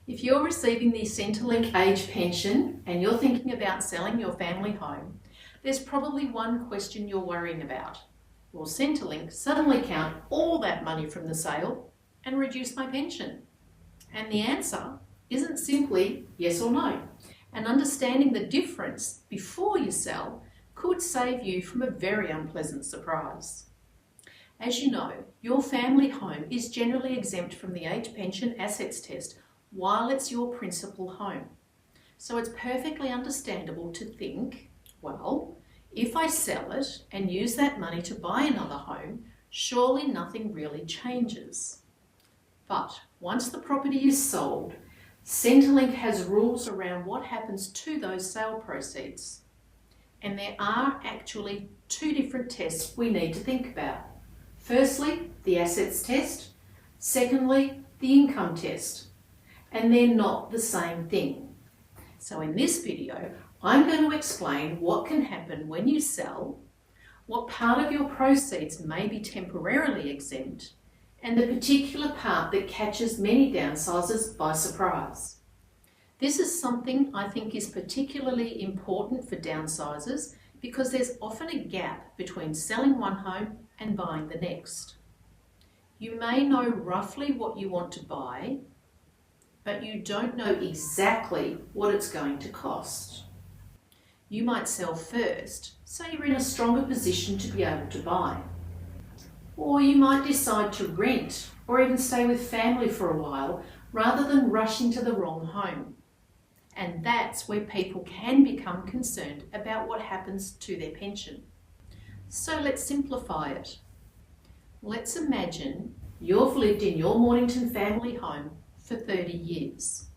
If you're receiving the Centrelink Age Pension and you're thinking about selling your family home, there's probably one question you're worrying about. Will Centrelink suddenly count all that money from the sale and reduce my pension? And the answer isn't simply yes or no. And understanding the difference before you sell could save you from a very unpleasant surprise. As you know, your family home is generally exempt from the age pension assets test while it's your principal home. So it's perfectly understandable to think, well, if I sell it and use that money to buy another home, surely nothing really changes. But once the property is sold, Centrelink has rules around what happens to those sale proceeds. And there are actually two different tests we need to think about. Firstly, the assets test. Secondly, the income test. And they're not the same thing. So in this video, I'm going to explain what can happen when you sell, what part of your proceeds may be temporarily exempt, and the particular part that catches many downsizers by surprise. This is something I think is particularly important for downsizers because there's often a gap between selling one home and buying the next. You may know roughly what you want to buy, but you don't know exactly what it's going to cost. You might sell first, so you're in a stronger position to be able to buy. Or you might decide to rent or even stay with family for a while rather than rushing to the wrong home. And that's where people can become concerned about what happens to their pension. So let's simplify it. Let's imagine you've lived in your Mornington family home for 30 years.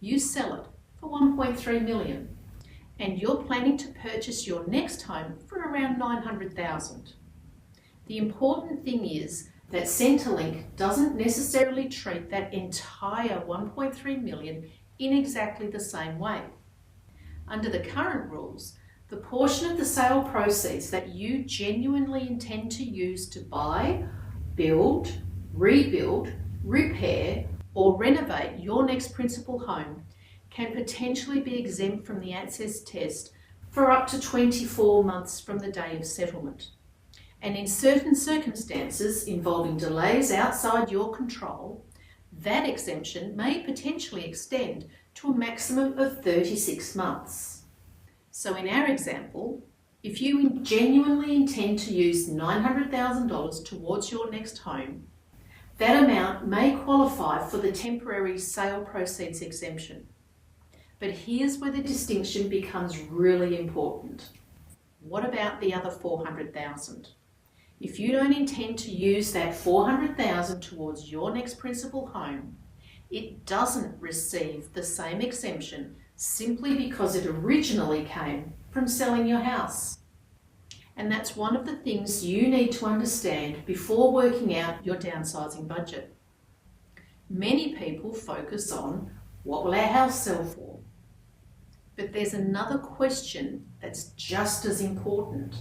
You sell it for $1.3 million and you're planning to purchase your next home for around $900,000. The important thing is that Centrelink doesn't necessarily treat that entire $1.3 million in exactly the same way. Under the current rules, the portion of the sale proceeds that you genuinely intend to use to buy, build, rebuild, repair, or renovate your next principal home can potentially be exempt from the assets test for up to 24 months from the day of settlement. And in certain circumstances involving delays outside your control, that exemption may potentially extend to a maximum of 36 months. So in our example, if you genuinely intend to use $900,000 towards your next home, that amount may qualify for the temporary sale proceeds exemption. But here's where the distinction becomes really important. What about the other $400,000? If you don't intend to use that $400,000 towards your next principal home, it doesn't receive the same exemption simply because it originally came from selling your house. And that's one of the things you need to understand before working out your downsizing budget. Many people focus on what will our house sell for? But there's another question that's just as important.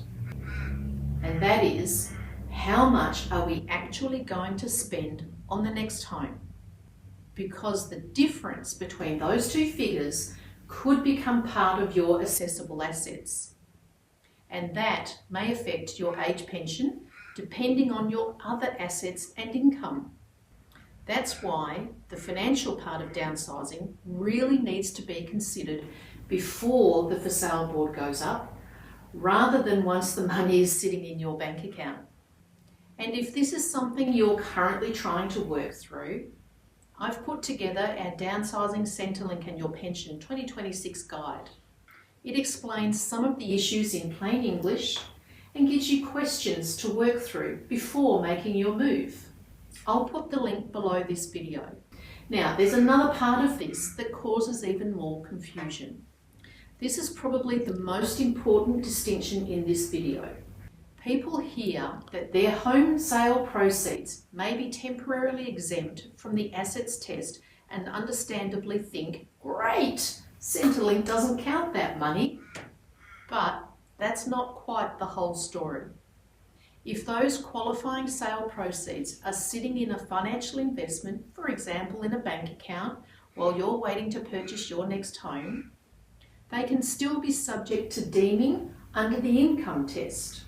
And that is, how much are we actually going to spend on the next home? Because the difference between those two figures could become part of your assessable assets. And that may affect your age pension depending on your other assets and income. That's why the financial part of downsizing really needs to be considered before the for sale board goes up, rather than once the money is sitting in your bank account. And if this is something you're currently trying to work through, I've put together our Downsizing Centrelink and Your Pension 2026 guide. It explains some of the issues in plain English and gives you questions to work through before making your move. I'll put the link below this video. Now, there's another part of this that causes even more confusion. This is probably the most important distinction in this video. People hear that their home sale proceeds may be temporarily exempt from the assets test and understandably think, great, Centrelink doesn't count that money. But that's not quite the whole story. If those qualifying sale proceeds are sitting in a financial investment, for example in a bank account while you're waiting to purchase your next home, they can still be subject to deeming under the income test.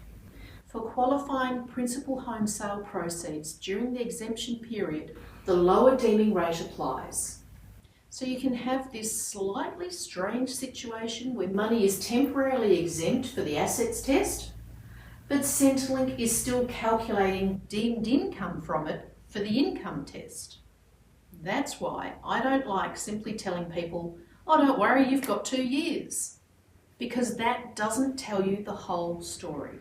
For qualifying principal home sale proceeds during the exemption period, the lower deeming rate applies. So you can have this slightly strange situation where money is temporarily exempt for the assets test, but Centrelink is still calculating deemed income from it for the income test. That's why I don't like simply telling people, oh, don't worry, you've got 2 years, because that doesn't tell you the whole story.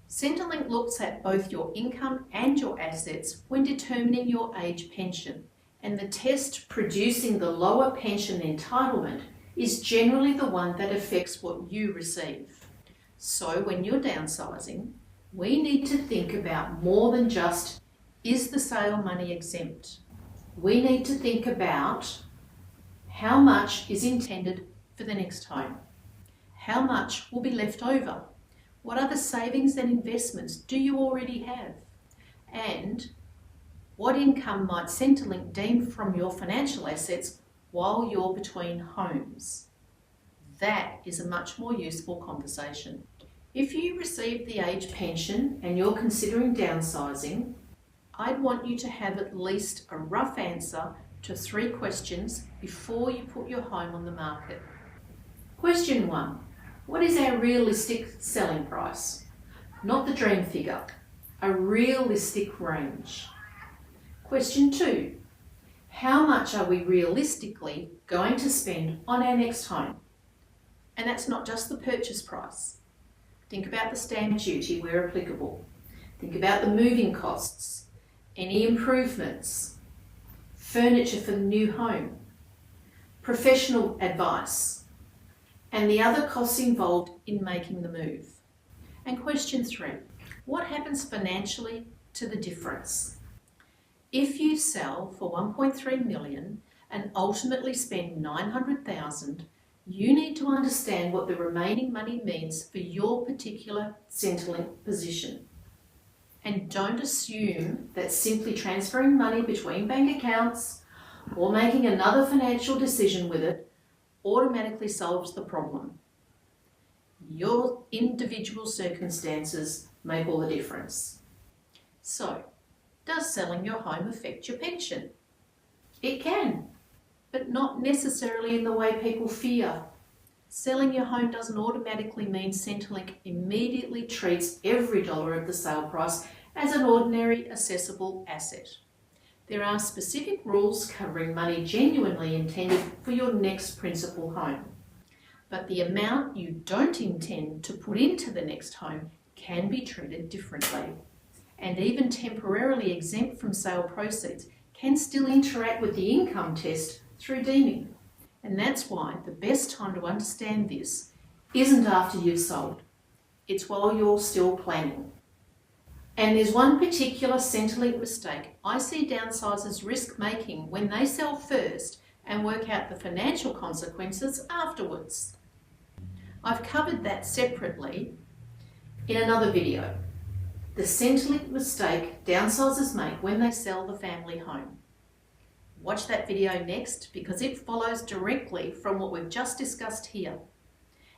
Centrelink looks at both your income and your assets when determining your age pension, and the test producing the lower pension entitlement is generally the one that affects what you receive. So when you're downsizing, we need to think about more than just, is the sale money exempt? We need to think about how much is intended for the next home. How much will be left over? What other savings and investments do you already have? And what income might Centrelink deem from your financial assets while you're between homes? That is a much more useful conversation. If you receive the age pension and you're considering downsizing, I'd want you to have at least a rough answer to 3 questions before you put your home on the market. Question 1. What is our realistic selling price? Not the dream figure, a realistic range. Question 2. How much are we realistically going to spend on our next home? And that's not just the purchase price. Think about the stamp duty where applicable. Think about the moving costs, any improvements, furniture for the new home, professional advice, and the other costs involved in making the move. And question 3, what happens financially to the difference? If you sell for 1.3 million and ultimately spend 900,000, you need to understand what the remaining money means for your particular Centrelink position. And don't assume that simply transferring money between bank accounts or making another financial decision with it automatically solves the problem. Your individual circumstances make all the difference. So, does selling your home affect your pension? It can, but not necessarily in the way people fear. Selling your home doesn't automatically mean Centrelink immediately treats every dollar of the sale price as an ordinary assessable asset. There are specific rules covering money genuinely intended for your next principal home. But the amount you don't intend to put into the next home can be treated differently. And even temporarily exempt from sale proceeds can still interact with the income test through deeming. And that's why the best time to understand this isn't after you've sold. It's while you're still planning. And there's one particular Centrelink mistake I see downsizers risk making when they sell first and work out the financial consequences afterwards. I've covered that separately in another video. The Centrelink mistake downsizers make when they sell the family home. Watch that video next because it follows directly from what we've just discussed here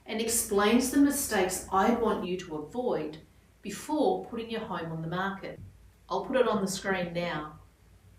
and explains the mistakes I'd want you to avoid before putting your home on the market. I'll put it on the screen now.